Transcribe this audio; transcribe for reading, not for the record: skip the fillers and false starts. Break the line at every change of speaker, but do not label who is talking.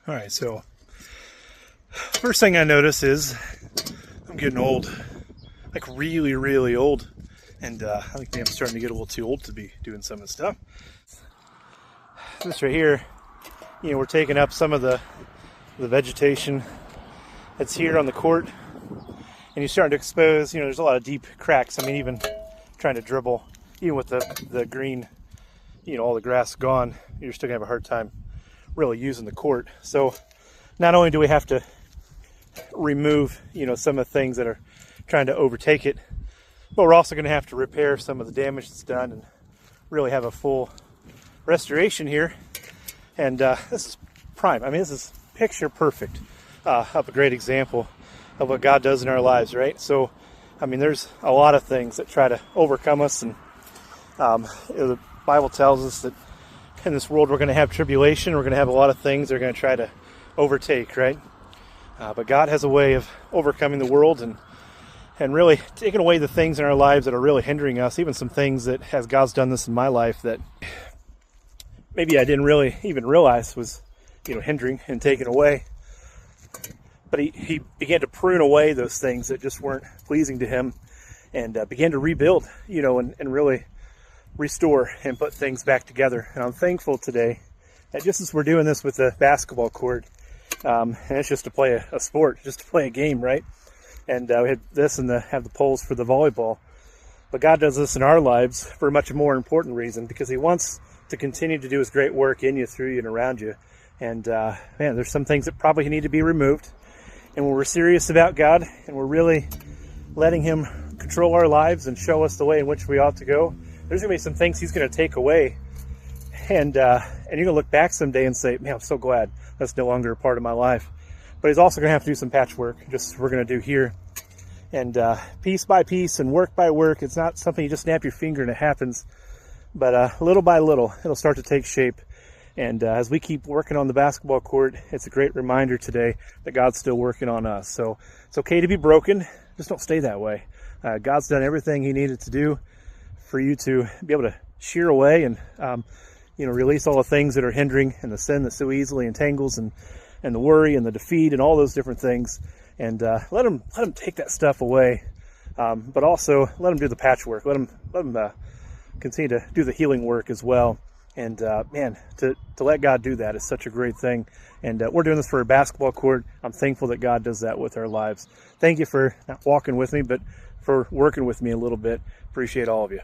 All right, so first thing I notice is I'm getting old, like really, really old. And I think maybe I'm starting to get a little too old to be doing some of this stuff. This right here, we're taking up some of the vegetation that's here on the court. And you're starting to expose, there's a lot of deep cracks. I mean, even trying to dribble, even with the green, all the grass gone, you're still gonna have a hard time really using the court. So not only do we have to remove, some of the things that are trying to overtake it, but we're also gonna have to repair some of the damage that's done and really have a full restoration here. And this is prime. I mean, this is picture perfect of a great example of what God does in our lives, right? So, I mean, there's a lot of things that try to overcome us, and the Bible tells us that in this world we're going to have tribulation. We're going to have a lot of things that are going to try to overtake, right? But God has a way of overcoming the world and really taking away the things in our lives that are really hindering us, even some things that, as God's done this in my life, that maybe I didn't really even realize was, hindering and taking away. But he began to prune away those things that just weren't pleasing to him, and began to rebuild, and really restore and put things back together. And I'm thankful today that just as we're doing this with the basketball court, and it's just to play a sport, just to play a game, right? And we had this and have the poles for the volleyball. But God does this in our lives for a much more important reason, because he wants to continue to do his great work in you, through you, and around you. And man, there's some things that probably need to be removed. And when we're serious about God and we're really letting him control our lives and show us the way in which we ought to go, there's going to be some things he's going to take away. And you're going to look back someday and say, man, I'm so glad that's no longer a part of my life. But he's also going to have to do some patchwork, just as we're going to do here. And piece by piece and work by work, it's not something you just snap your finger and it happens. But little by little, it'll start to take shape. And as we keep working on the basketball court, it's a great reminder today that God's still working on us. So it's okay to be broken. Just don't stay that way. God's done everything he needed to do for you to be able to shear away and, release all the things that are hindering, and the sin that so easily entangles, and the worry and the defeat and all those different things. And let him take that stuff away. But also let him do the patchwork. Let him continue to do the healing work as well. And man, to let God do that is such a great thing. And we're doing this for a basketball court. I'm thankful that God does that with our lives. Thank you for not walking with me, but for working with me a little bit. Appreciate all of you.